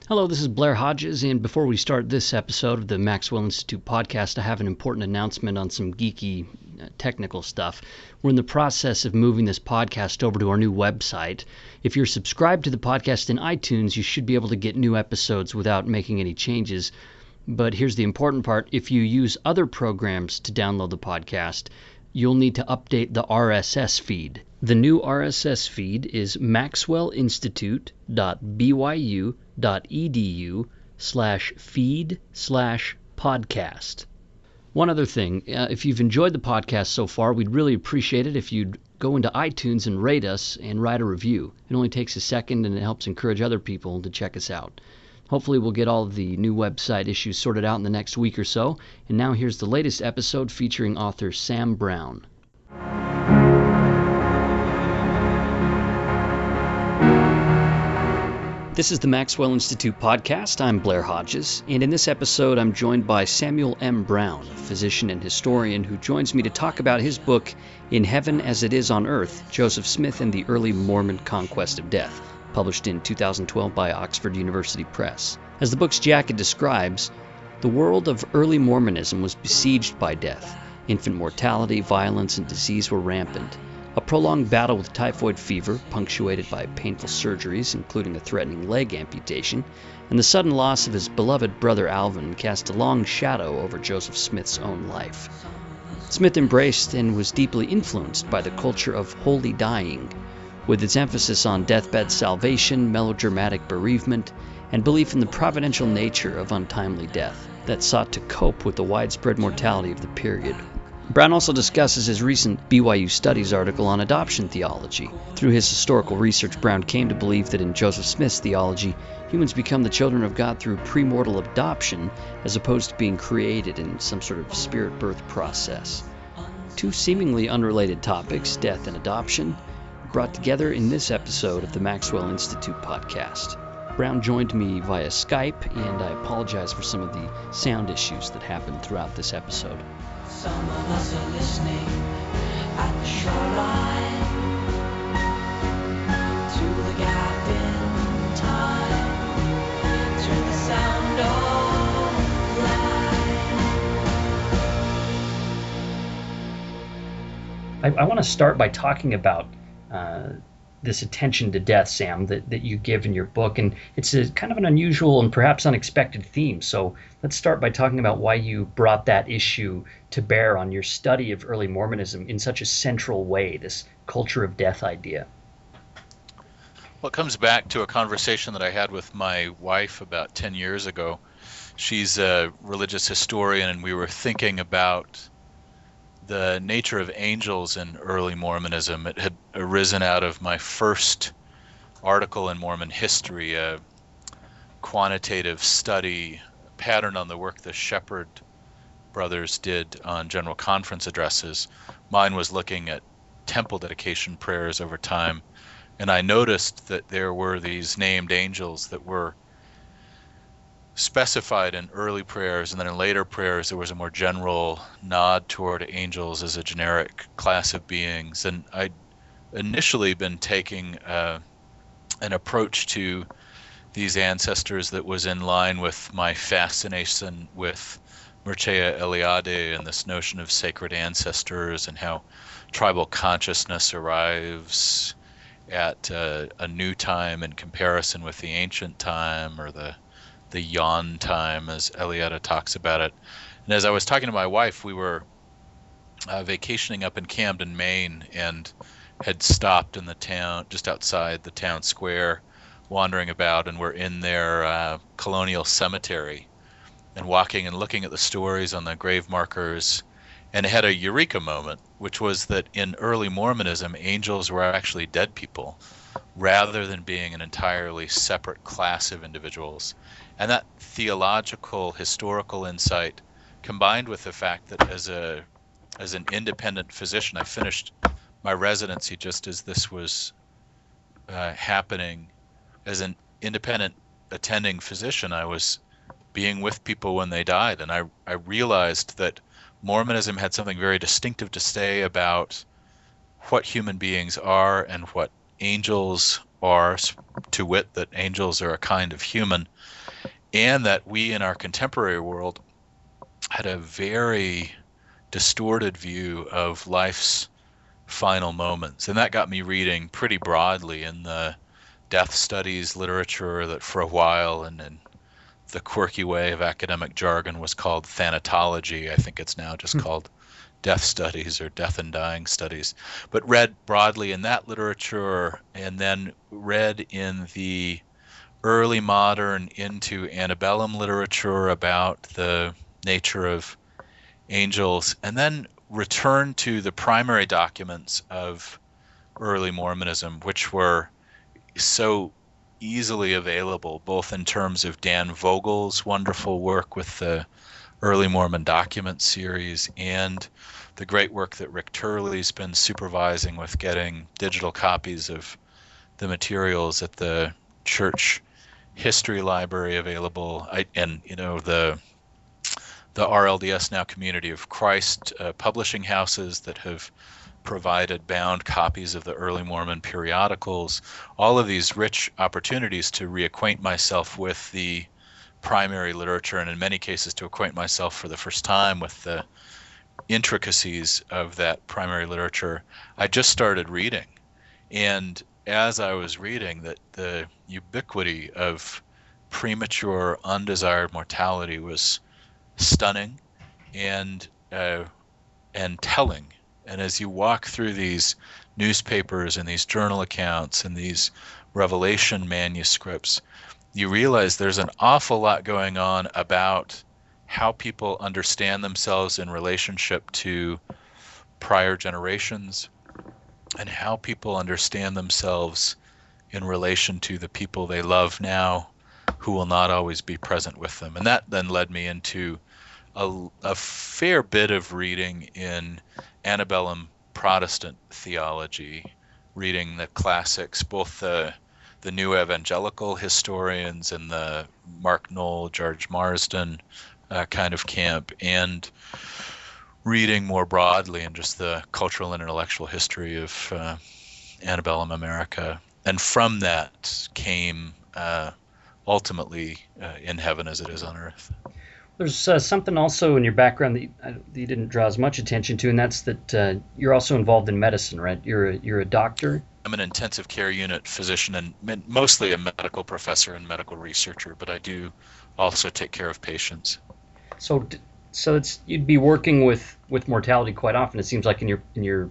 Hello, this is Blair Hodges, and before we start this episode of the Maxwell Institute podcast, I have an important announcement on some geeky technical stuff. We're in the process of moving this podcast over to our new website. If you're subscribed to the podcast in iTunes, you should be able to get new episodes without making any changes. But here's the important part. If you use other programs to download the podcast, you'll need to update the RSS feed. The new RSS feed is maxwellinstitute.byu.edu/feed/podcast. One other thing, if you've enjoyed the podcast so far, we'd really appreciate it if you'd go into iTunes and rate us and write a review. It only takes a second and it helps encourage other people to check us out. Hopefully we'll get all of the new website issues sorted out in the next week or so. And now here's the latest episode featuring author Sam Brown. This is the Maxwell Institute podcast. I'm Blair Hodges, and in this episode I'm joined by Samuel M. Brown, a physician and historian who joins me to talk about his book, In Heaven as It Is on Earth, Joseph Smith and the Early Mormon Conquest of Death, published in 2012 by Oxford University Press. As the book's jacket describes, the world of early Mormonism was besieged by death. Infant mortality, violence, and disease were rampant. A prolonged battle with typhoid fever, punctuated by painful surgeries, including a threatening leg amputation, and the sudden loss of his beloved brother Alvin cast a long shadow over Joseph Smith's own life. Smith embraced and was deeply influenced by the culture of holy dying, with its emphasis on deathbed salvation, melodramatic bereavement, and belief in the providential nature of untimely death that sought to cope with the widespread mortality of the period. Brown also discusses his recent BYU Studies article on adoption theology. Through his historical research, Brown came to believe that in Joseph Smith's theology, humans become the children of God through premortal adoption, as opposed to being created in some sort of spirit birth process. Two seemingly unrelated topics, death and adoption, brought together in this episode of the Maxwell Institute podcast. Brown joined me via Skype, and I apologize for some of the sound issues that happened throughout this episode. Some of us are listening at the shoreline to the gap in time, to the sound of life. I want to start by talking about this attention to death, Sam, that you give in your book, and it's a kind of an unusual and perhaps unexpected theme. So let's start by talking about why you brought that issue to bear on your study of early Mormonism in such a central way, this culture of death idea. Well, it comes back to a conversation that I had with my wife about 10 years ago. She's a religious historian, and we were thinking about the nature of angels in early Mormonism. It had arisen out of my first article in Mormon history, a quantitative study patterned on the work the Shepherd brothers did on general conference addresses. Mine was looking at temple dedication prayers over time, and I noticed that there were these named angels that were specified in early prayers, and then in later prayers there was a more general nod toward angels as a generic class of beings. And I'd initially been taking an approach to these ancestors that was in line with my fascination with Mircea Eliade and this notion of sacred ancestors and how tribal consciousness arrives at a new time in comparison with the ancient time, or the yawn time, as Eliade talks about it. And as I was talking to my wife, we were vacationing up in Camden, Maine, and had stopped in the town, just outside the town square, wandering about, and we're in their colonial cemetery and walking and looking at the stories on the grave markers, and had a eureka moment, which was that in early Mormonism, angels were actually dead people rather than being an entirely separate class of individuals. And that theological, historical insight, combined with the fact that as an independent physician, I finished my residency just as this was happening. As an independent attending physician, I was being with people when they died, and I realized that Mormonism had something very distinctive to say about what human beings are and what angels are, to wit, that angels are a kind of human, and that we in our contemporary world had a very distorted view of life's final moments. And that got me reading pretty broadly in the death studies literature that for a while, and in the quirky way of academic jargon, was called thanatology. I think it's now just called death studies or death and dying studies. But read broadly in that literature, and then read in the early modern into antebellum literature about the nature of angels, and then returned to the primary documents of early Mormonism, which were so easily available, both in terms of Dan Vogel's wonderful work with the Early Mormon Documents series and the great work that Rick Turley's been supervising with getting digital copies of the materials at the church history library available. And the RLDS now Community of Christ publishing houses that have provided bound copies of the early Mormon periodicals, all of these rich opportunities to reacquaint myself with the primary literature, and in many cases to acquaint myself for the first time with the intricacies of that primary literature. I just started reading, and as I was reading, that the ubiquity of premature undesired mortality was stunning and telling. And as you walk through these newspapers and these journal accounts and these Revelation manuscripts, you realize there's an awful lot going on about how people understand themselves in relationship to prior generations, and how people understand themselves in relation to the people they love now who will not always be present with them. And that then led me into a fair bit of reading in antebellum Protestant theology, reading the classics, both the new evangelical historians and the Mark Knoll, George Marsden kind of camp, and reading more broadly in just the cultural and intellectual history of antebellum America. And from that came ultimately In Heaven as It Is on Earth. There's something also in your background that you didn't draw as much attention to, and that's that you're also involved in medicine, right? You're a doctor. I'm an intensive care unit physician and mostly a medical professor and medical researcher, but I do also take care of patients. So you'd be working with mortality quite often. It seems like in your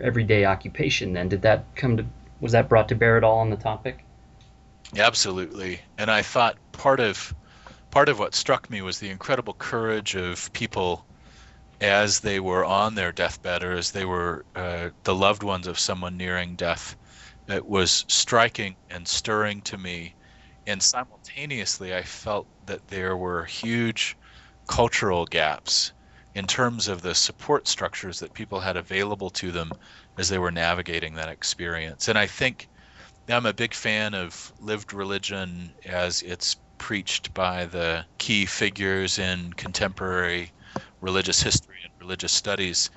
everyday occupation. Then was that brought to bear at all on the topic? Absolutely. And I thought part of what struck me was the incredible courage of people as they were on their deathbed, or as they were the loved ones of someone nearing death. It was striking and stirring to me. And simultaneously, I felt that there were huge cultural gaps in terms of the support structures that people had available to them as they were navigating that experience. And I think I'm a big fan of lived religion as it's preached by the key figures in contemporary religious history and religious studies.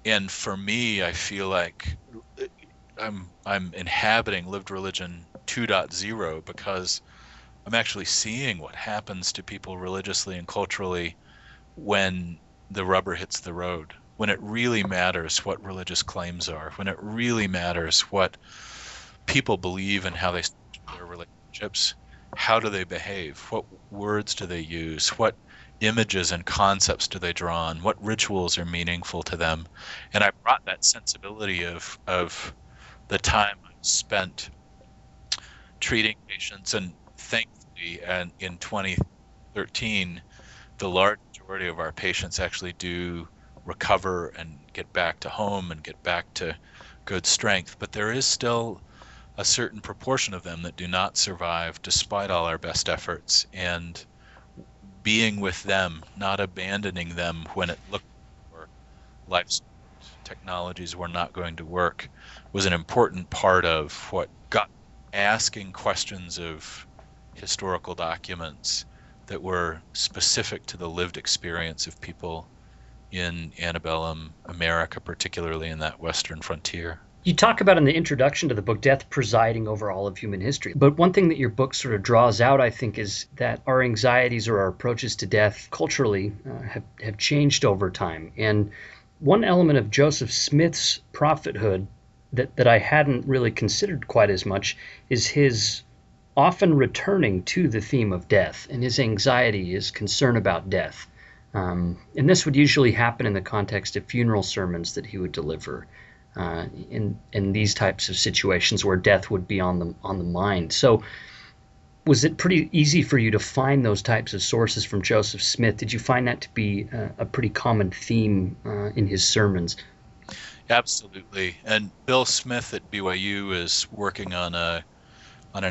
And for me, I feel like I'm inhabiting lived religion 2.0, because I'm actually seeing what happens to people religiously and culturally when the rubber hits the road, when it really matters what religious claims are, when it really matters what people believe and how they structure their relationships. How do they behave? What words do they use? What images and concepts do they draw on? What rituals are meaningful to them? And I brought that sensibility of the time I spent treating patients, and thankfully, and in 2013, the large majority of our patients actually do recover and get back to home and get back to good strength. But there is still a certain proportion of them that do not survive despite all our best efforts, and being with them, not abandoning them when it looked for life's technologies were not going to work, was an important part of what got asking questions of historical documents that were specific to the lived experience of people in antebellum America, particularly in that western frontier. You talk about in the introduction to the book, death presiding over all of human history. But one thing that your book sort of draws out, I think, is that our anxieties or our approaches to death culturally have changed over time. And one element of Joseph Smith's prophethood that I hadn't really considered quite as much is his often returning to the theme of death and his anxiety, his concern about death. And this would usually happen in the context of funeral sermons that he would deliver in these types of situations where death would be on the mind. So was it pretty easy for you to find those types of sources from Joseph Smith? Did you find that to be a pretty common theme in his sermons? Absolutely. And Bill Smith at BYU is working on an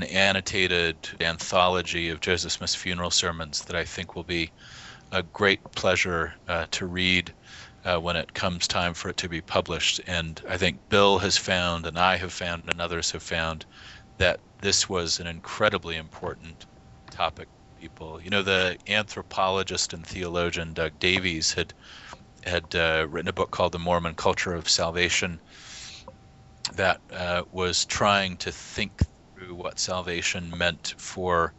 annotated anthology of Joseph Smith's funeral sermons that I think will be a great pleasure to read when it comes time for it to be published. And I think Bill has found, and I have found, and others have found, that this was an incredibly important topic for people. You know, the anthropologist and theologian Doug Davies had written a book called The Mormon Culture of Salvation that was trying to think through what salvation meant for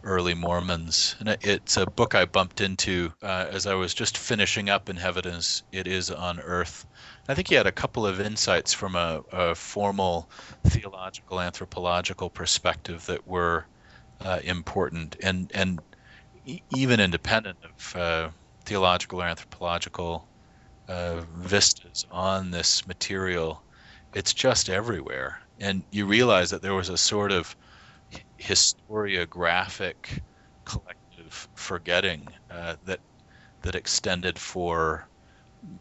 early Mormons. And it's a book I bumped into as I was just finishing up In Heaven as It Is on Earth. I think he had a couple of insights from a formal theological, anthropological perspective that were important and even independent of theological or anthropological vistas on this material. It's just everywhere. And you realize that there was a sort of historiographic collective forgetting that extended for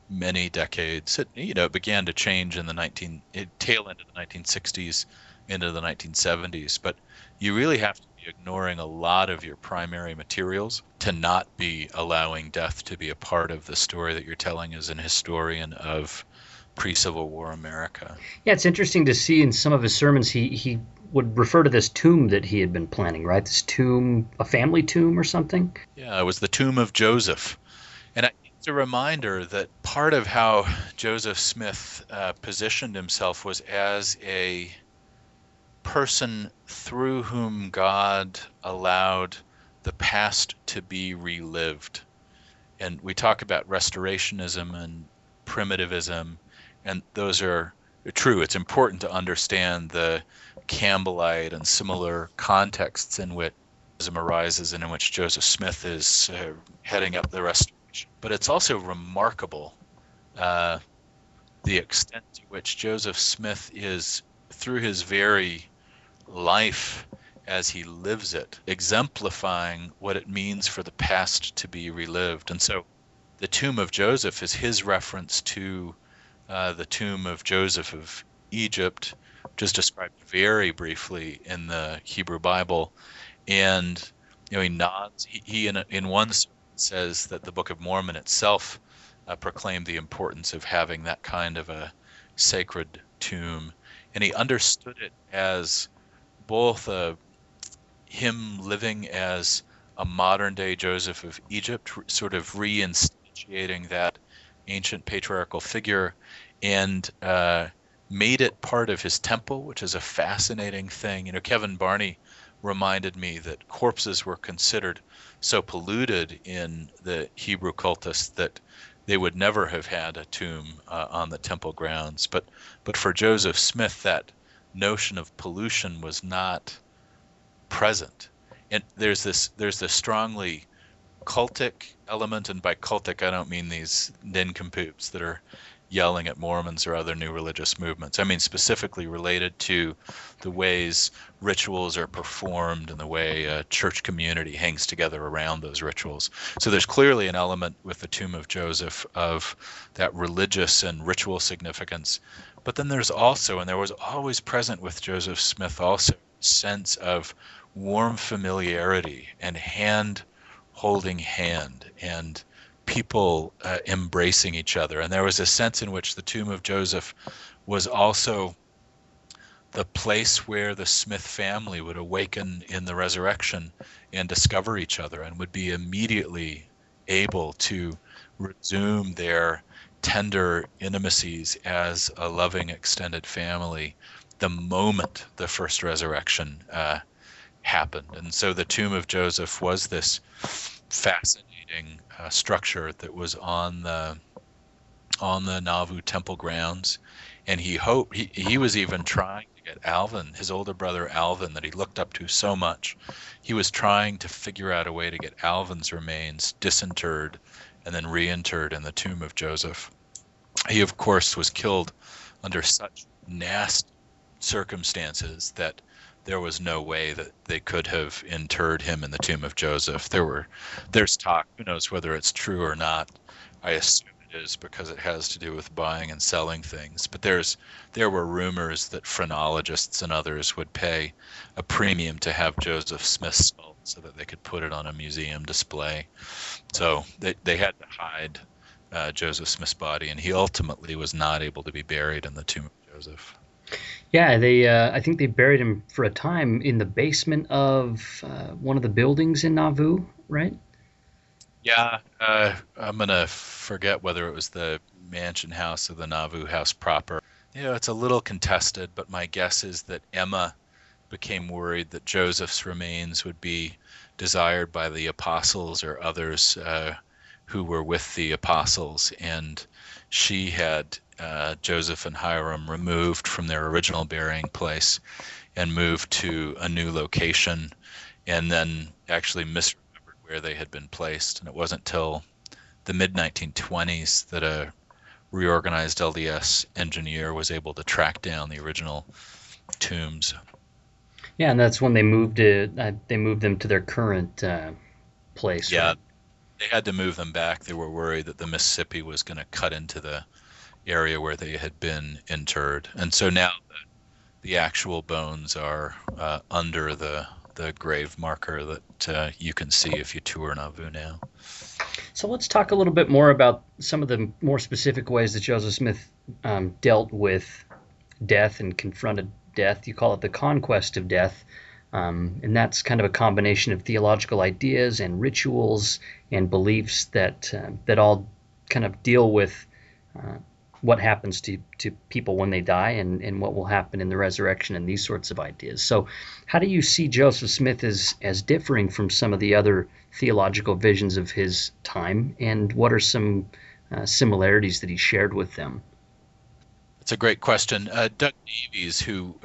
many decades. It began to change in the tail end of the 1960s into the 1970s, but you really have to be ignoring a lot of your primary materials to not be allowing death to be a part of the story that you're telling as an historian of pre-Civil War America. Yeah, it's interesting to see in some of his sermons he would refer to this tomb that he had been planning, right? This tomb, a family tomb or something? Yeah, it was the tomb of Joseph. And it's a reminder that part of how Joseph Smith positioned himself was as a person through whom God allowed the past to be relived. And we talk about restorationism and primitivism, and those are true. It's important to understand the Campbellite and similar contexts in which arises and in which Joseph Smith is heading up the restoration. But it's also remarkable the extent to which Joseph Smith is, through his very life as he lives it, exemplifying what it means for the past to be relived. And so the tomb of Joseph is his reference to the tomb of Joseph of Egypt, which is described very briefly in the Hebrew Bible. And he nods. He in one says that the Book of Mormon itself proclaimed the importance of having that kind of a sacred tomb, and he understood it as both him living as a modern-day Joseph of Egypt, sort of reinstantiating that ancient patriarchal figure, and made it part of his temple, which is a fascinating thing. Kevin Barney reminded me that corpses were considered so polluted in the Hebrew cultus that they would never have had a tomb on the temple grounds. But for Joseph Smith, that notion of pollution was not present. And there's this strongly cultic element, and by cultic I don't mean these nincompoops that are yelling at Mormons or other new religious movements. I mean specifically related to the ways rituals are performed and the way a church community hangs together around those rituals. So there's clearly an element with the tomb of Joseph of that religious and ritual significance. But then there's also, and there was always present with Joseph Smith also, a sense of warm familiarity and hand holding hand and people embracing each other. And there was a sense in which the tomb of Joseph was also the place where the Smith family would awaken in the resurrection and discover each other and would be immediately able to resume their tender intimacies as a loving extended family the moment the first resurrection happened. And so the tomb of Joseph was this fascinating structure that was on the Nauvoo temple grounds, and he was even trying to get Alvin, his older brother Alvin, that he looked up to so much. He was trying to figure out a way to get Alvin's remains disinterred and then reinterred in the tomb of Joseph. He, of course, was killed under such nasty circumstances that there was no way that they could have interred him in the tomb of Joseph. There's talk, who knows whether it's true or not. I assume it is because it has to do with buying and selling things. But there were rumors that phrenologists and others would pay a premium to have Joseph Smith's skull so that they could put it on a museum display. So they had to hide Joseph Smith's body, and he ultimately was not able to be buried in the tomb of Joseph. Yeah, I think they buried him for a time in the basement of one of the buildings in Nauvoo, right? Yeah, I'm going to forget whether it was the mansion house or the Nauvoo house proper. It's a little contested, but my guess is that Emma became worried that Joseph's remains would be desired by the apostles or others who were with the apostles, and she had Joseph and Hiram removed from their original burying place and moved to a new location, and then actually misremembered where they had been placed. And it wasn't till the mid-1920s that a reorganized LDS engineer was able to track down the original tombs. Yeah, and that's when they moved them to their current place. Yeah, right? They had to move them back. They were worried that the Mississippi was going to cut into the area where they had been interred. And so now the actual bones are under the grave marker that you can see if you tour Nauvoo now. So let's talk a little bit more about some of the more specific ways that Joseph Smith dealt with death and confronted death. You call it the Conquest of Death, and that's kind of a combination of theological ideas and rituals and beliefs that all kind of deal with what happens to people when they die and what will happen in the resurrection and these sorts of ideas. So how do you see Joseph Smith as differing from some of the other theological visions of his time, and what are some similarities that he shared with them? That's a great question. Doug Davies, who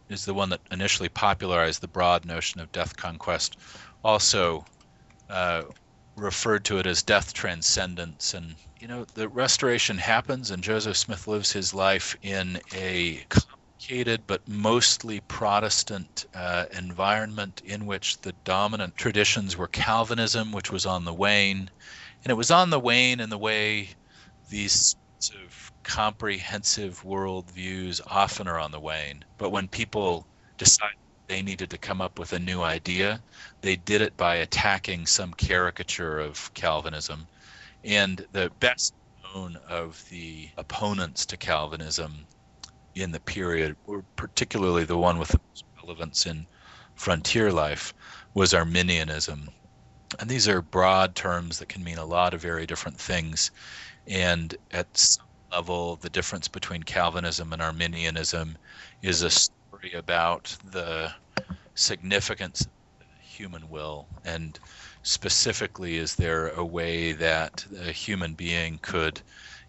is the one that initially popularized the broad notion of death conquest, also referred to it as death transcendence. And the restoration happens, and Joseph Smith lives his life in a complicated but mostly Protestant environment in which the dominant traditions were Calvinism, which was on the wane. And it was on the wane in the way these sorts of comprehensive worldviews often are on the wane. But when people decided they needed to come up with a new idea, they did it by attacking some caricature of Calvinism. And the best known of the opponents to Calvinism in the period, or particularly the one with the most relevance in frontier life, was Arminianism. And these are broad terms that can mean a lot of very different things. And at some level, the difference between Calvinism and Arminianism is a story about the significance of the human will, and specifically, is there a way that a human being could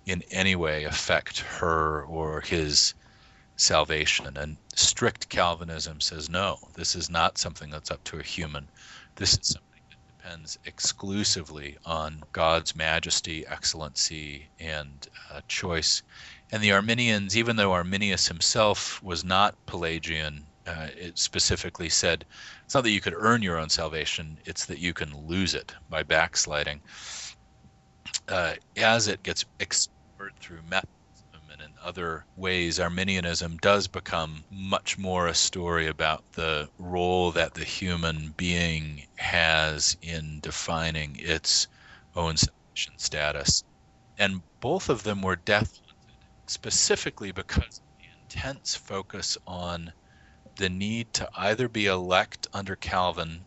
in any way affect her or his salvation? And strict Calvinism says, no, this is not something that's up to a human. This is something that depends exclusively on God's majesty, excellency, and choice. And the Arminians, even though Arminius himself was not Pelagian, it specifically said, it's not that you could earn your own salvation, it's that you can lose it by backsliding. As it gets explored through Methodism and in other ways, Arminianism does become much more a story about the role that the human being has in defining its own salvation status. And both of them were death-haunted, specifically because of the intense focus on the need to either be elect under Calvin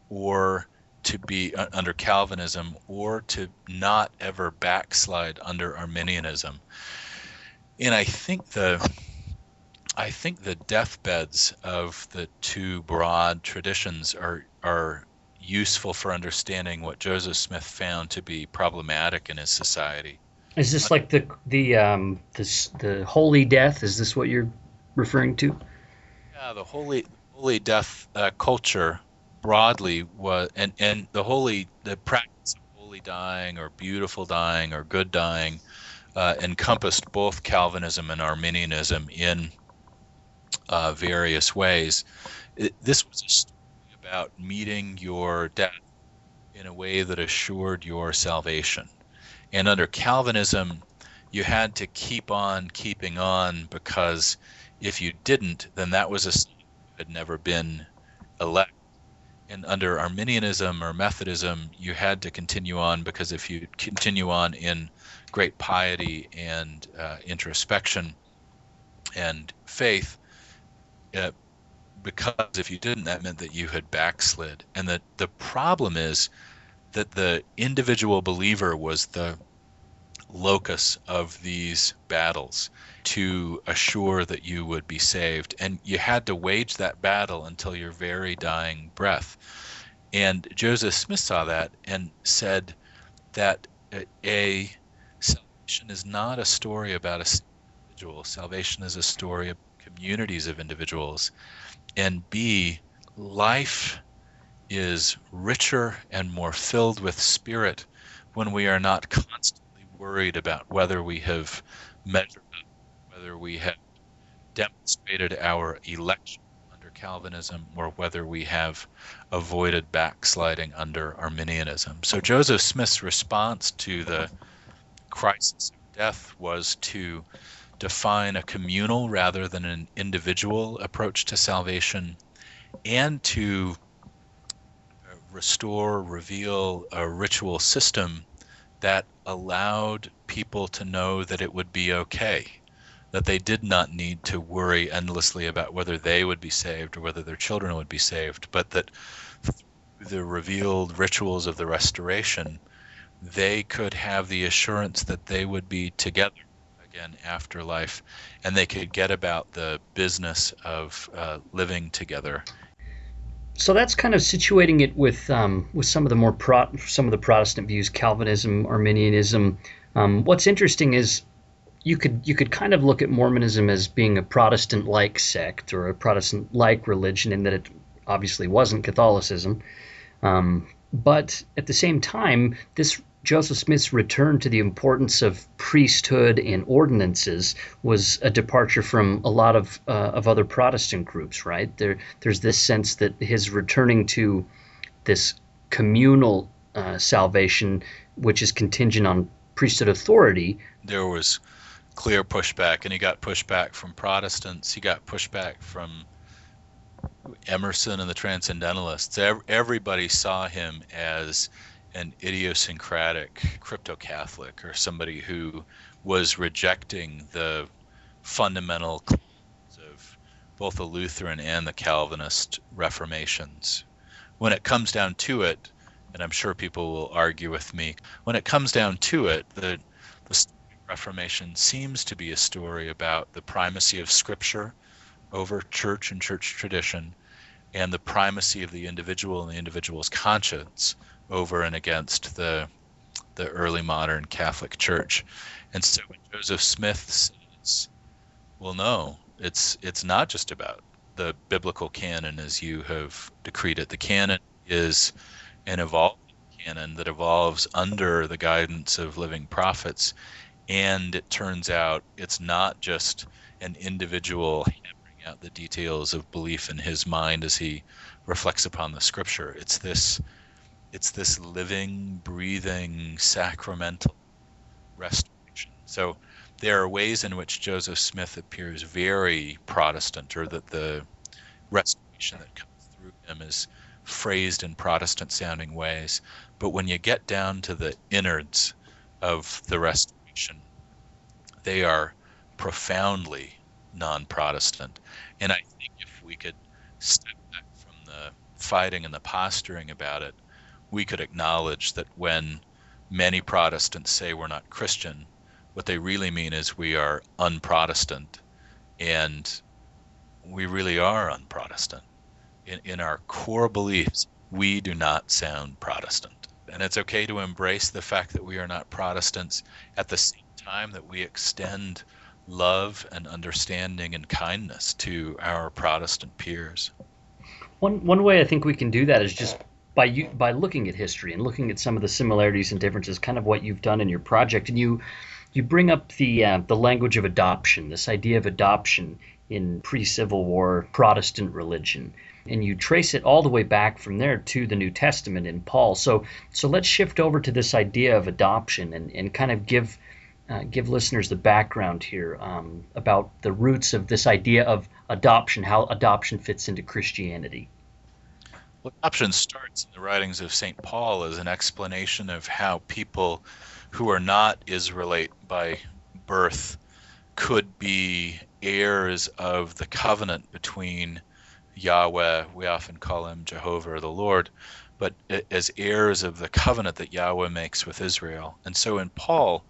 or to be under Calvinism or to not ever backslide under Arminianism. And I think the deathbeds of the two broad traditions are useful for understanding what Joseph Smith found to be problematic in his society. Is this like the holy death? Is this what you're referring to? Yeah, the holy death culture broadly was, and the practice of holy dying or beautiful dying or good dying encompassed both Calvinism and Arminianism in various ways. This was a story about meeting your death in a way that assured your salvation. And under Calvinism, you had to keep on keeping on, because if you didn't, then that was a sign you had never been elect. And under Arminianism or Methodism, you had to continue on, because if you continue on in great piety and introspection and faith, because if you didn't, that meant that you had backslid. And that the problem is that the individual believer was the locus of these battles to assure that you would be saved. And you had to wage that battle until your very dying breath. And Joseph Smith saw that and said that A, salvation is not a story about a individual. Salvation is a story of communities of individuals. And B, life is richer and more filled with spirit when we are not constantly worried about whether we have measured up, whether we have demonstrated our election under Calvinism, or whether we have avoided backsliding under Arminianism. So Joseph Smith's response to the crisis of death was to define a communal rather than an individual approach to salvation, and to reveal a ritual system that allowed people to know that it would be okay, that they did not need to worry endlessly about whether they would be saved or whether their children would be saved, but that through the revealed rituals of the restoration, they could have the assurance that they would be together again after life, and they could get about the business of living together. So that's kind of situating it with some of the Protestant views, Calvinism, Arminianism. What's interesting is you could kind of look at Mormonism as being a Protestant-like sect or a Protestant-like religion, in that it obviously wasn't Catholicism. But at the same time, this Joseph Smith's return to the importance of priesthood and ordinances was a departure from a lot of other Protestant groups, right? There's this sense that his returning to this communal salvation, which is contingent on priesthood authority. There was clear pushback, and he got pushback from Protestants. He got pushback from Emerson and the Transcendentalists. Everybody saw him as an idiosyncratic crypto-Catholic, or somebody who was rejecting the fundamental claims of both the Lutheran and the Calvinist reformations. When it comes down to it, and I'm sure people will argue with me, when it comes down to it, the Reformation seems to be a story about the primacy of Scripture over church and church tradition, and the primacy of the individual and the individual's conscience over and against the early modern Catholic Church. And so when Joseph Smith says, well, no, it's not just about the biblical canon as you have decreed it. The canon is an evolving canon that evolves under the guidance of living prophets, and it turns out it's not just an individual hammering out the details of belief in his mind as he reflects upon the Scripture. It's this living, breathing, sacramental restoration. So there are ways in which Joseph Smith appears very Protestant, or that the restoration that comes through him is phrased in Protestant-sounding ways. But when you get down to the innards of the restoration, they are profoundly non-Protestant. And I think if we could step back from the fighting and the posturing about it, we could acknowledge that when many Protestants say we're not Christian, what they really mean is we are un-Protestant, and we really are un-Protestant. In our core beliefs, we do not sound Protestant. And it's okay to embrace the fact that we are not Protestants at the same time that we extend love and understanding and kindness to our Protestant peers. One way I think we can do that is just by looking at history and looking at some of the similarities and differences, kind of what you've done in your project. And you bring up the language of adoption, this idea of adoption in pre-Civil War Protestant religion. And you trace it all the way back from there to the New Testament in Paul. So let's shift over to this idea of adoption and kind of give listeners the background here about the roots of this idea of adoption, how adoption fits into Christianity. Well, adoption starts in the writings of St. Paul as an explanation of how people who are not Israelite by birth could be heirs of the covenant between Yahweh, we often call him Jehovah or the Lord, but as heirs of the covenant that Yahweh makes with Israel. And so in Paul,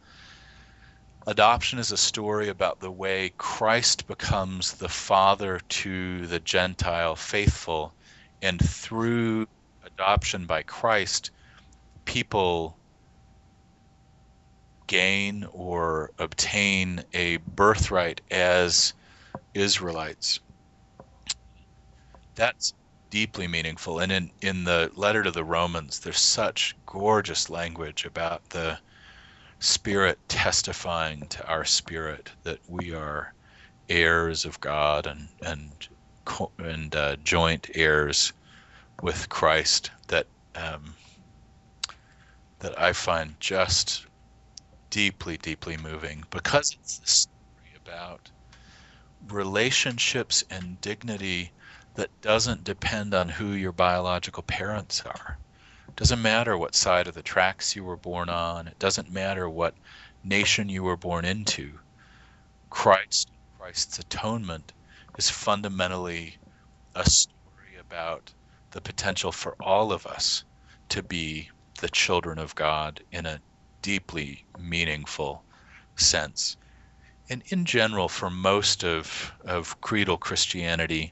adoption is a story about the way Christ becomes the father to the Gentile faithful, and through adoption by Christ, people gain or obtain a birthright as Israelites. That's deeply meaningful. And in the letter to the Romans, there's such gorgeous language about the Spirit testifying to our spirit that we are heirs of God and joint heirs with Christ, that I find just deeply, deeply moving, because it's the story about relationships and dignity that doesn't depend on who your biological parents are. It doesn't matter what side of the tracks you were born on. It doesn't matter what nation you were born into. Christ's atonement is fundamentally a story about the potential for all of us to be the children of God in a deeply meaningful sense. And in general, for most of creedal Christianity,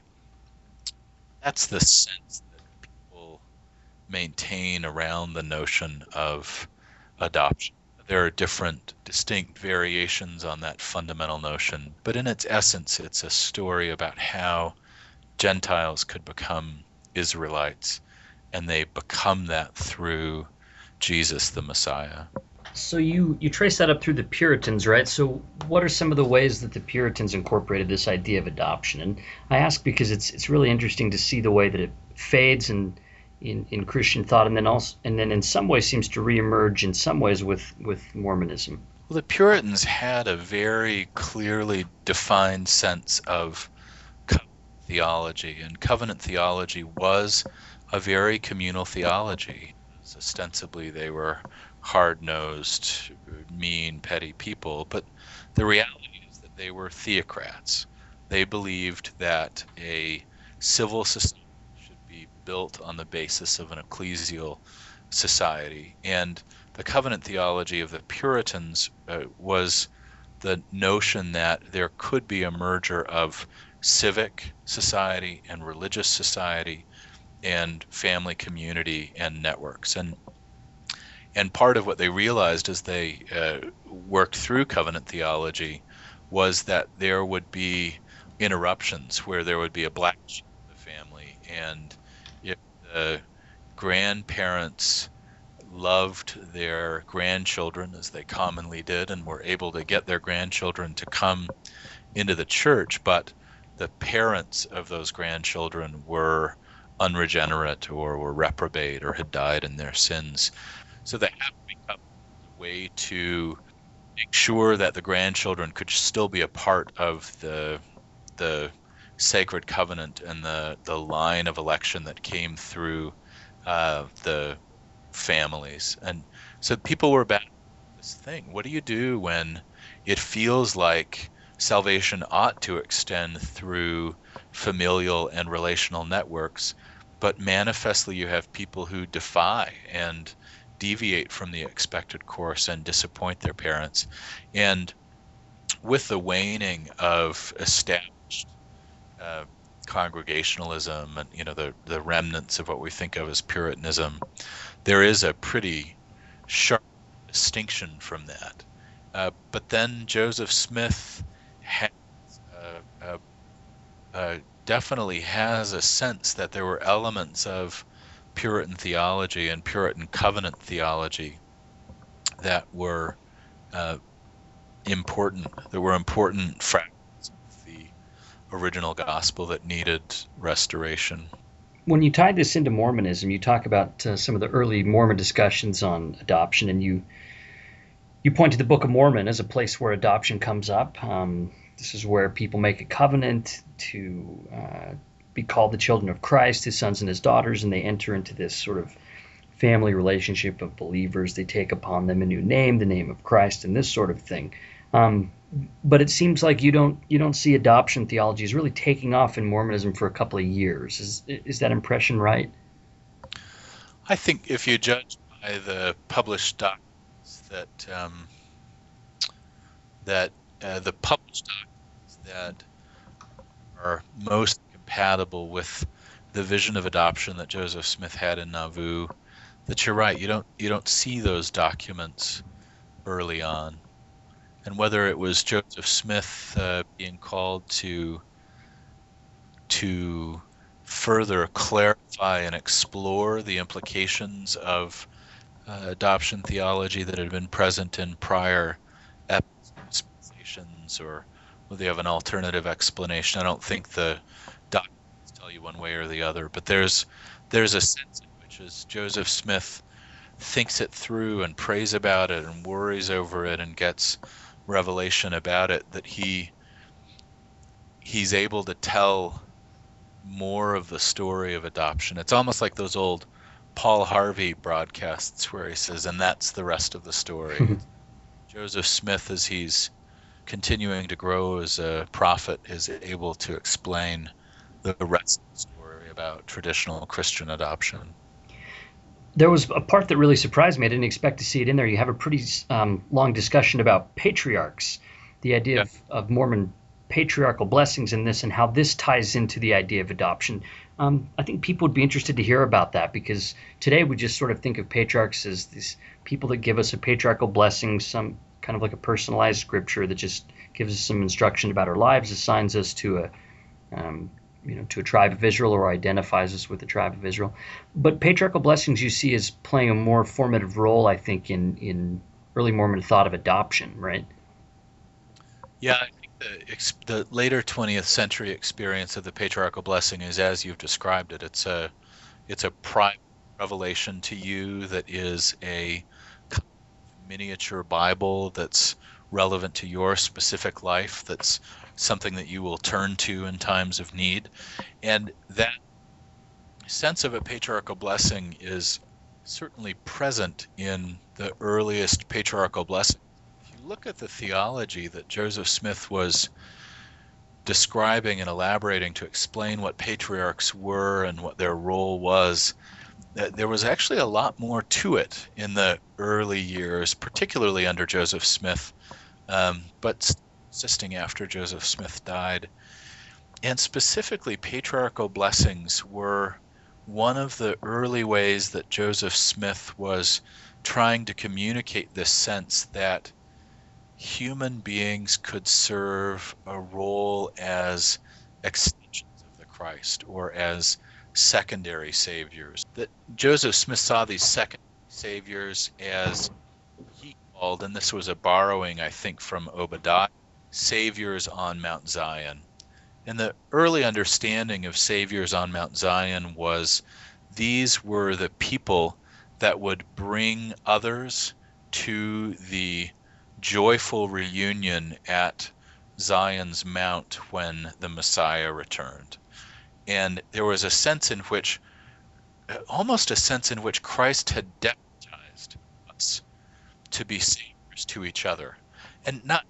that's the sense that people maintain around the notion of adoption. There are different distinct variations on that fundamental notion, but in its essence, it's a story about how Gentiles could become Israelites, and they become that through Jesus the Messiah. So you trace that up through the Puritans, right? So what are some of the ways that the Puritans incorporated this idea of adoption? And I ask because it's really interesting to see the way that it fades in Christian thought, and then in some ways seems to reemerge in some ways with Mormonism. Well, the Puritans had a very clearly defined sense of covenant theology, and covenant theology was a very communal theology. Ostensibly, they were hard-nosed, mean, petty people, but the reality is that they were theocrats. They believed that a civil society should be built on the basis of an ecclesial society, and the covenant theology of the Puritans was the notion that there could be a merger of civic society and religious society and family community and networks. And part of what they realized as they worked through covenant theology was that there would be interruptions where there would be a black sheep of the family, and if the grandparents loved their grandchildren as they commonly did and were able to get their grandchildren to come into the church, but the parents of those grandchildren were unregenerate or were reprobate or had died in their sins. So they had to become a way to make sure that the grandchildren could still be a part of the sacred covenant and the line of election that came through the families. And so people were about this thing. What do you do when it feels like salvation ought to extend through familial and relational networks, but manifestly you have people who defy and deviate from the expected course and disappoint their parents. And with the waning of established uh, congregationalism and the remnants of what we think of as Puritanism, there is a pretty sharp distinction from that. But then Joseph Smith has, definitely has a sense that there were elements of Puritan theology and Puritan covenant theology that were important. There were important fragments of the original gospel that needed restoration. When you tie this into Mormonism, you talk about some of the early Mormon discussions on adoption, and you point to the Book of Mormon as a place where adoption comes up. This is where people make a covenant to be called the children of Christ, his sons and his daughters, and they enter into this sort of family relationship of believers. They take upon them a new name, the name of Christ, and this sort of thing. But it seems like you don't see adoption theology is really taking off in Mormonism for a couple of years. Is that impression right? I think if you judge by the published documents the published documents that are most compatible with the vision of adoption that Joseph Smith had in Nauvoo, that you're right. You don't see those documents early on. And whether it was Joseph Smith being called to further clarify and explore the implications of adoption theology that had been present in prior dispensations, or whether they have an alternative explanation, I don't think the documents tell you one way or the other. But there's a sense in which, as Joseph Smith thinks it through and prays about it and worries over it and gets revelation about it, that he's able to tell more of the story of adoption. It's almost like those old Paul Harvey broadcasts where he says, and that's the rest of the story. Joseph Smith, as he's continuing to grow as a prophet, is able to explain the rest of the story about traditional Christian adoption. There was a part that really surprised me. I didn't expect to see it in there. You have a pretty long discussion about patriarchs, the idea of Mormon patriarchal blessings in this, and how this ties into the idea of adoption. I think people would be interested to hear about that, because today we just sort of think of patriarchs as these people that give us a patriarchal blessing, some kind of like a personalized scripture that just gives us some instruction about our lives, assigns us to a to a tribe of Israel, or identifies us with the tribe of Israel. But patriarchal blessings you see as playing a more formative role, I think, in early Mormon thought of adoption, right? Yeah, I think the later 20th century experience of the patriarchal blessing is as you've described it. It's a private revelation to you that is a miniature Bible that's relevant to your specific life, that's something that you will turn to in times of need. And that sense of a patriarchal blessing is certainly present in the earliest patriarchal blessings. If you look at the theology that Joseph Smith was describing and elaborating to explain what patriarchs were and what their role was, there was actually a lot more to it in the early years, particularly under Joseph Smith, but persisting after Joseph Smith died. And specifically, patriarchal blessings were one of the early ways that Joseph Smith was trying to communicate this sense that human beings could serve a role as extensions of the Christ, or as secondary saviors. That Joseph Smith saw these secondary saviors as he called, and this was a borrowing, I think, from Obadiah, saviors on Mount Zion. And the early understanding of saviors on Mount Zion was these were the people that would bring others to the joyful reunion at Zion's Mount when the Messiah returned. And there was a sense in which, almost a sense in which Christ had deputized us to be saviors to each other. And not,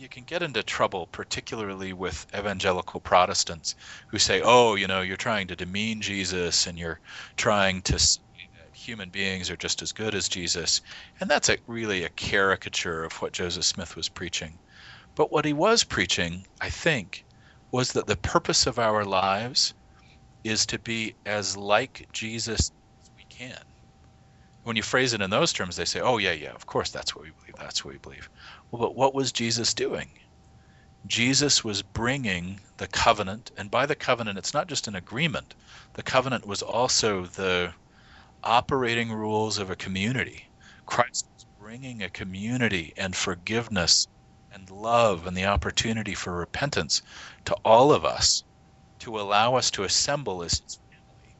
you can get into trouble, particularly with evangelical Protestants who say, oh, you're trying to demean Jesus and you're trying to say that human beings are just as good as Jesus. And that's really a caricature of what Joseph Smith was preaching. But what he was preaching, I think, was that the purpose of our lives is to be as like Jesus as we can. When you phrase it in those terms, they say, oh, yeah, of course, that's what we believe. That's what we believe. Well, but what was Jesus doing? Jesus was bringing the covenant, and by the covenant, it's not just an agreement. The covenant was also the operating rules of a community. Christ was bringing a community and forgiveness and love and the opportunity for repentance to all of us, to allow us to assemble as his family.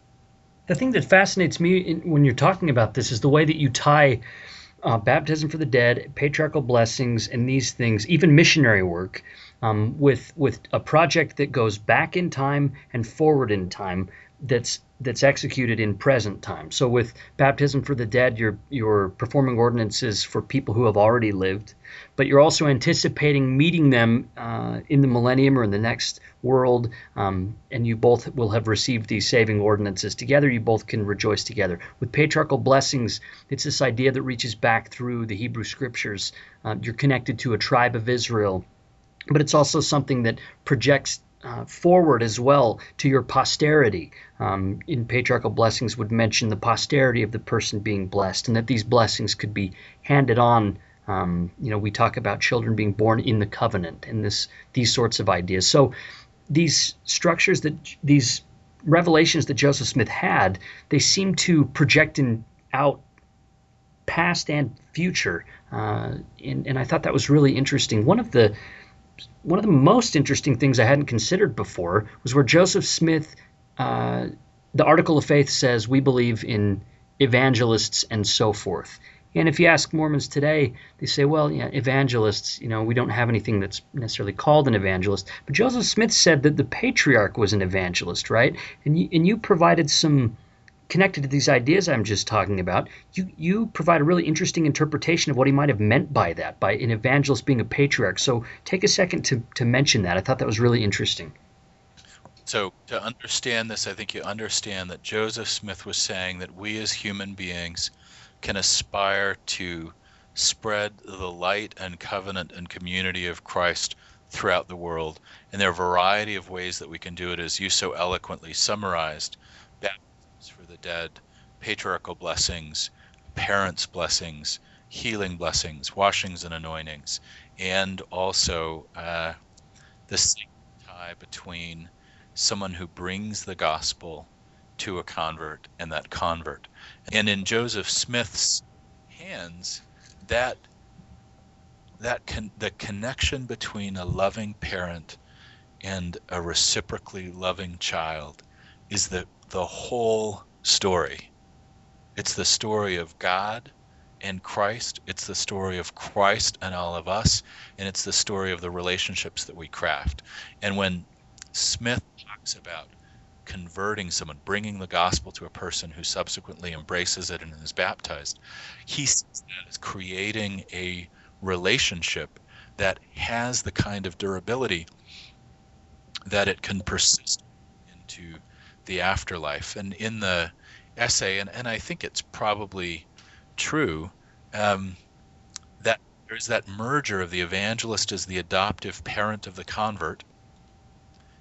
The thing that fascinates me when you're talking about this is the way that you tie baptism for the dead, patriarchal blessings, and these things, even missionary work, with a project that goes back in time and forward in time that's executed in present time. So with baptism for the dead, you're performing ordinances for people who have already lived, but you're also anticipating meeting them in the millennium or in the next world, and you both will have received these saving ordinances together. You both can rejoice together. With patriarchal blessings, it's this idea that reaches back through the Hebrew Scriptures. You're connected to a tribe of Israel, but it's also something that projects forward as well to your posterity. In patriarchal blessings would mention the posterity of the person being blessed, and that these blessings could be handed on. We talk about children being born in the covenant and these sorts of ideas. So these structures, these revelations that Joseph Smith had, they seem to project out past and future, and I thought that was really interesting. One of the most interesting things I hadn't considered before was where Joseph Smith, the Article of Faith says, we believe in evangelists and so forth. And if you ask Mormons today, they say, well, yeah, evangelists, we don't have anything that's necessarily called an evangelist. But Joseph Smith said that the patriarch was an evangelist, right? And you provided some, connected to these ideas I'm just talking about, you provide a really interesting interpretation of what he might have meant by that, by an evangelist being a patriarch. So take a second to mention that. I thought that was really interesting. So to understand this, I think you understand that Joseph Smith was saying that we as human beings can aspire to spread the light and covenant and community of Christ throughout the world. And there are a variety of ways that we can do it, as you so eloquently summarized. Baptisms for the dead, patriarchal blessings, parents' blessings, healing blessings, washings and anointings, and also the same tie between someone who brings the gospel to a convert and that convert. And in Joseph Smith's hands, the connection between a loving parent and a reciprocally loving child is the whole story. It's the story of God and Christ. It's the story of Christ and all of us, and it's the story of the relationships that we craft. And when Smith talks about converting someone, bringing the gospel to a person who subsequently embraces it and is baptized, he sees that as creating a relationship that has the kind of durability that it can persist into the afterlife. And in the essay, and I think it's probably true, that there's that merger of the evangelist as the adoptive parent of the convert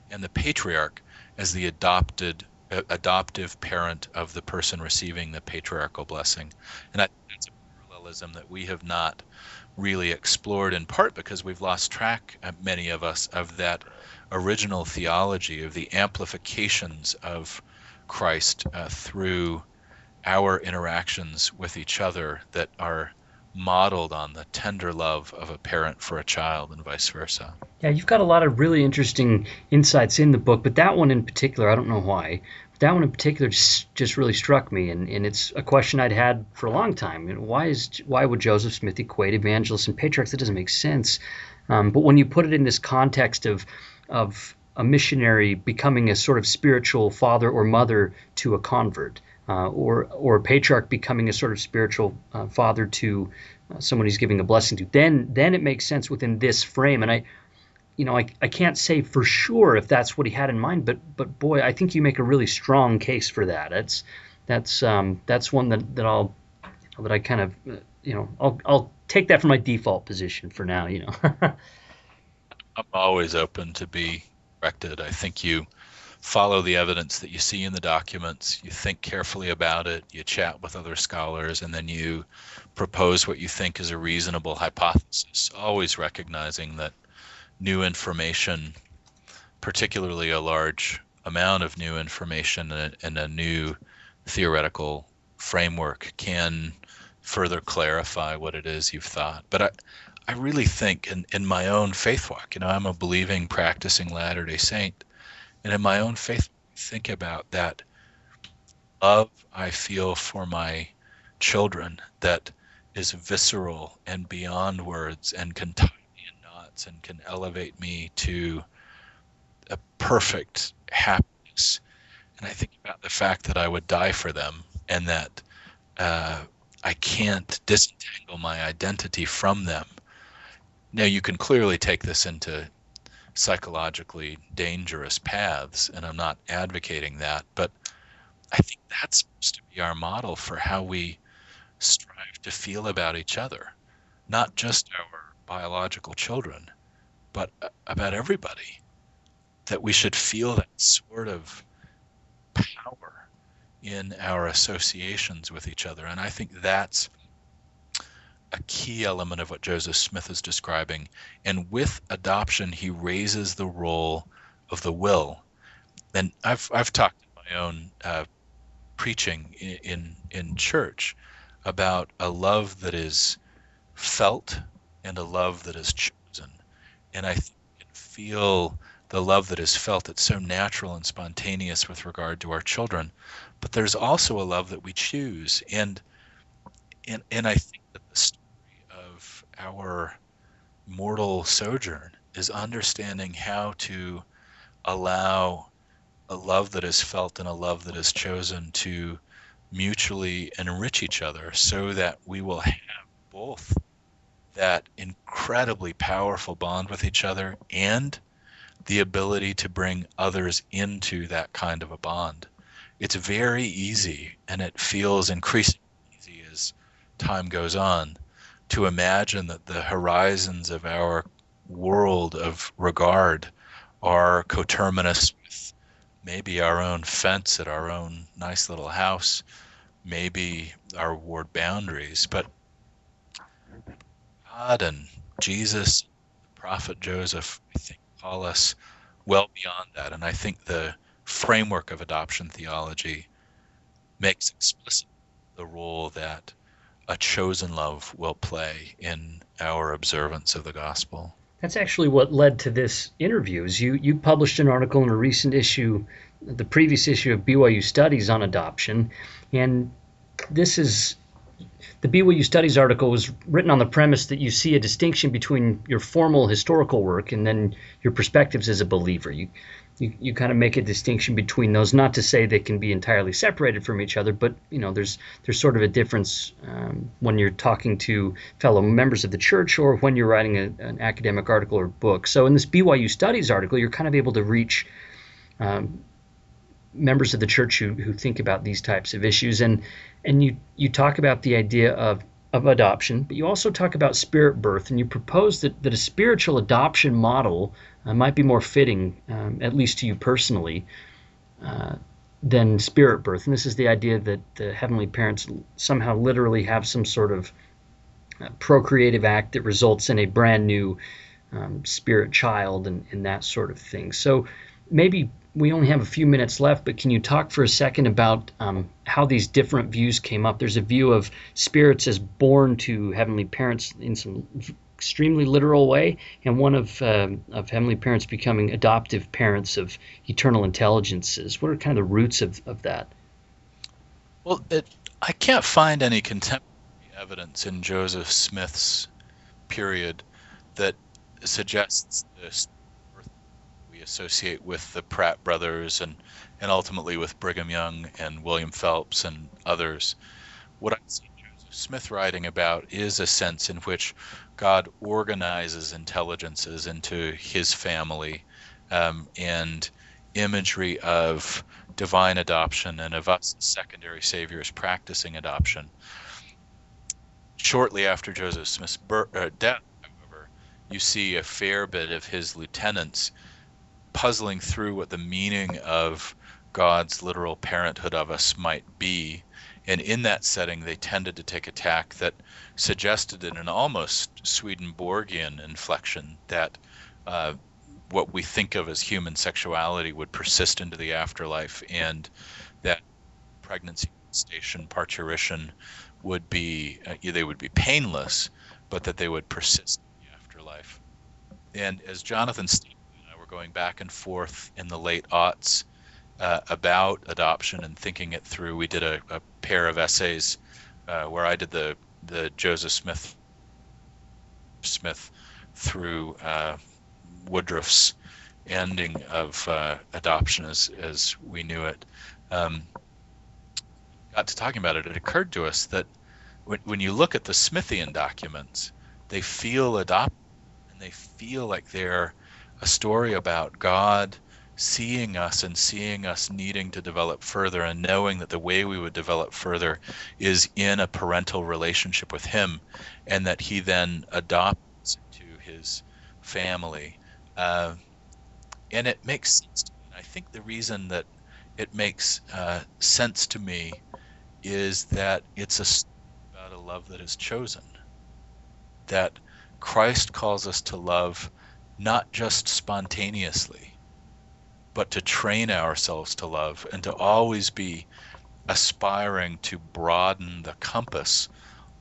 and the patriarch as the adoptive parent of the person receiving the patriarchal blessing. And I think that's a parallelism that we have not really explored, in part because we've lost track, many of us, of that original theology, of the amplifications of Christ through our interactions with each other that are modeled on the tender love of a parent for a child and vice versa. Yeah, you've got a lot of really interesting insights in the book, but that one in particular, I don't know why, but that one in particular just really struck me, and it's a question I'd had for a long time. Why would Joseph Smith equate evangelists and patriarchs? That doesn't make sense. But when you put it in this context of a missionary becoming a sort of spiritual father or mother to a convert, or a patriarch becoming a sort of spiritual father to someone he's giving a blessing to, then it makes sense within this frame. And I can't say for sure if that's what he had in mind, but boy, I think you make a really strong case for that. That's one that I kind of I'll take that for my default position for now. I'm always open to be corrected. I think you follow the evidence that you see in the documents, you think carefully about it, you chat with other scholars, and then you propose what you think is a reasonable hypothesis, always recognizing that new information, particularly a large amount of new information and a new theoretical framework, can further clarify what it is you've thought. But I really think in my own faith walk, I'm a believing, practicing Latter-day Saint, and in my own faith, think about that love I feel for my children that is visceral and beyond words and can tie me in knots and can elevate me to a perfect happiness. And I think about the fact that I would die for them and that I can't disentangle my identity from them. Now, you can clearly take this into psychologically dangerous paths, and I'm not advocating that, but I think that's supposed to be our model for how we strive to feel about each other, not just our biological children, but about everybody, that we should feel that sort of power in our associations with each other. And I think that's a key element of what Joseph Smith is describing. And with adoption, he raises the role of the will. And I've talked in my own preaching in church about a love that is felt and a love that is chosen. And I think we can feel the love that is felt. It's so natural and spontaneous with regard to our children. But there's also a love that we choose. And I think that the story of our mortal sojourn is understanding how to allow a love that is felt and a love that is chosen to mutually enrich each other so that we will have both that incredibly powerful bond with each other and the ability to bring others into that kind of a bond. It's very easy, and it feels increasingly easy as time goes on, to imagine that the horizons of our world of regard are coterminous with maybe our own fence at our own nice little house, maybe our ward boundaries, but God and Jesus, the prophet Joseph, I think, call us well beyond that. And I think the framework of adoption theology makes explicit the role that a chosen love will play in our observance of the gospel. That's actually what led to this interview. Is you published an article in a recent issue, the previous issue of BYU Studies, on adoption, and this is the BYU Studies article was written on the premise that you see a distinction between your formal historical work and then your perspectives as a believer. You kind of make a distinction between those, not to say they can be entirely separated from each other, but there's sort of a difference when you're talking to fellow members of the church or when you're writing an academic article or book. So in this BYU Studies article, you're kind of able to reach members of the church who think about these types of issues, and you talk about the idea of adoption, but you also talk about spirit birth, and you propose that a spiritual adoption model might be more fitting, at least to you personally, than spirit birth. And this is the idea that the heavenly parents somehow literally have some sort of procreative act that results in a brand new spirit child and that sort of thing. So maybe we only have a few minutes left, but can you talk for a second about how these different views came up? There's a view of spirits as born to heavenly parents in some extremely literal way, and one of heavenly parents becoming adoptive parents of eternal intelligences. What are kind of the roots of that? Well, I can't find any contemporary evidence in Joseph Smith's period that suggests this birth we we associate with the Pratt brothers and ultimately with Brigham Young and William Phelps and others. What I see Joseph Smith writing about is a sense in which God organizes intelligences into his family, and imagery of divine adoption and of us as secondary saviors practicing adoption. Shortly after Joseph Smith's death, however, you see a fair bit of his lieutenants puzzling through what the meaning of God's literal parenthood of us might be. And in that setting, they tended to take a tack that suggested in an almost Swedenborgian inflection that what we think of as human sexuality would persist into the afterlife, and that pregnancy, gestation, parturition would be they would be painless, but that they would persist in the afterlife. And as Jonathan Stevens and I were going back and forth in the late aughts about adoption and thinking it through, we did a pair of essays where I did the Joseph Smith through Woodruff's ending of adoption as we knew it. Got to talking about it, it occurred to us that when you look at the Smithian documents, they feel adopted, and they feel like they're a story about God seeing us and seeing us needing to develop further, and knowing that the way we would develop further is in a parental relationship with him, and that he then adopts into his family. And it makes sense to me. I think the reason that it makes sense to me is that it's a story about a love that is chosen, that Christ calls us to love not just spontaneously, but to train ourselves to love, and to always be aspiring to broaden the compass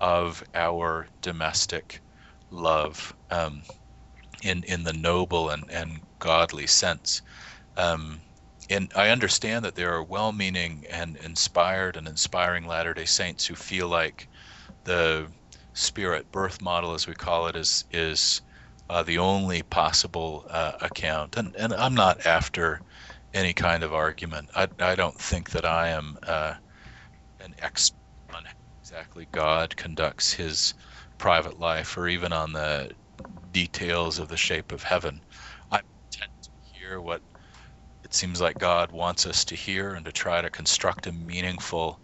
of our domestic love in the noble and godly sense. And I understand that there are well-meaning and inspired and inspiring Latter-day Saints who feel like the spirit birth model, as we call it, is the only possible account. And I'm not after any kind of argument. I don't think that I am an expert on how exactly God conducts his private life, or even on the details of the shape of heaven. I tend to hear what it seems like God wants us to hear, and to try to construct a meaningful,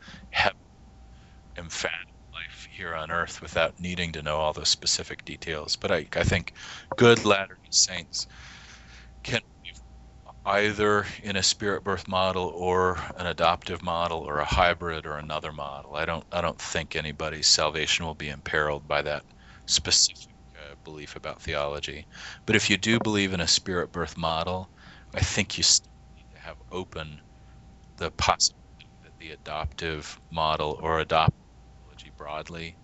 emphatic life here on earth without needing to know all the specific details. But I think good Latter-day Saints can believe either in a spirit birth model or an adoptive model or a hybrid or another model. I don't think anybody's salvation will be imperiled by that specific belief about theology. But if you do believe in a spirit birth model, I think you still need to have open the possibility that the adoptive model or adoptive theology broadly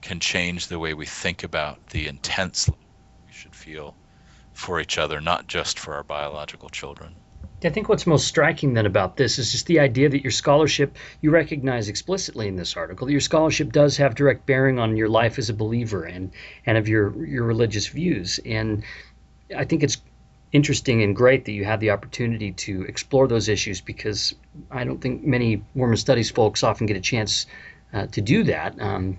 can change the way we think about the intense love we should feel for each other, not just for our biological children. I think what's most striking then about this is just the idea that your scholarship, you recognize explicitly in this article, that your scholarship does have direct bearing on your life as a believer and of your religious views. And I think it's interesting and great that you had the opportunity to explore those issues, because I don't think many Mormon studies folks often get a chance to do that.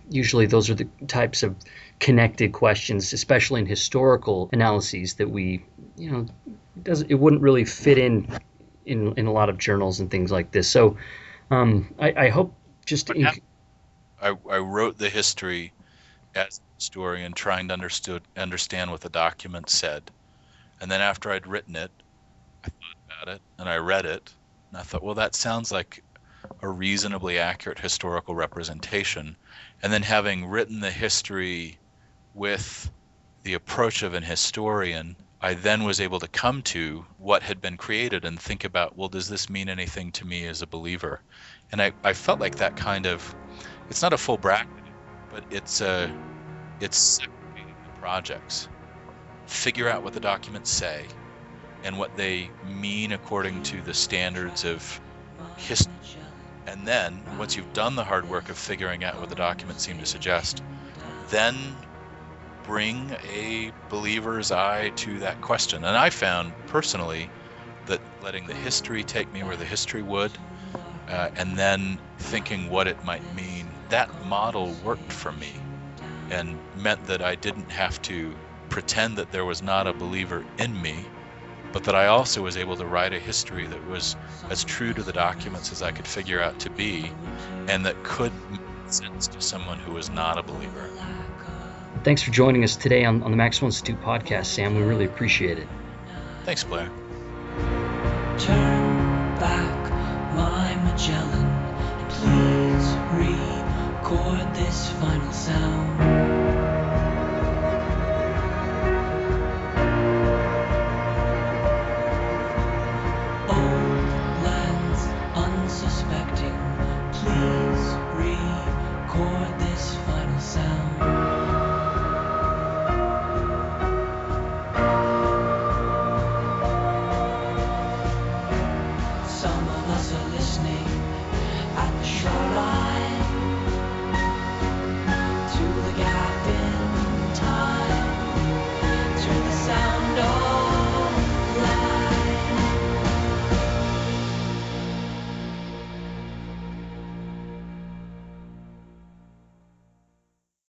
Usually those are the types of connected questions, especially in historical analyses, that we, it wouldn't really fit in a lot of journals and things like this. So I hope just to I wrote the history as a historian, trying to understand what the document said. And then after I'd written it, I thought about it and I read it, and I thought, well, that sounds like a reasonably accurate historical representation. And then, having written the history with the approach of an historian, I then was able to come to what had been created and think about, well, does this mean anything to me as a believer? And I felt like that kind of, it's not a full bracket, but it's segregating the projects. Figure out what the documents say and what they mean according to the standards of history. And then, once you've done the hard work of figuring out what the documents seem to suggest, then bring a believer's eye to that question. And I found personally that letting the history take me where the history would, and then thinking what it might mean, that model worked for me and meant that I didn't have to pretend that there was not a believer in me, but that I also was able to write a history that was as true to the documents as I could figure out to be, and that could make sense to someone who was not a believer. Thanks for joining us today on the Maxwell Institute podcast, Sam. We really appreciate it. Thanks, Blair. Turn back my Magellan, and please record this final sound. Old lands unsuspecting, please read.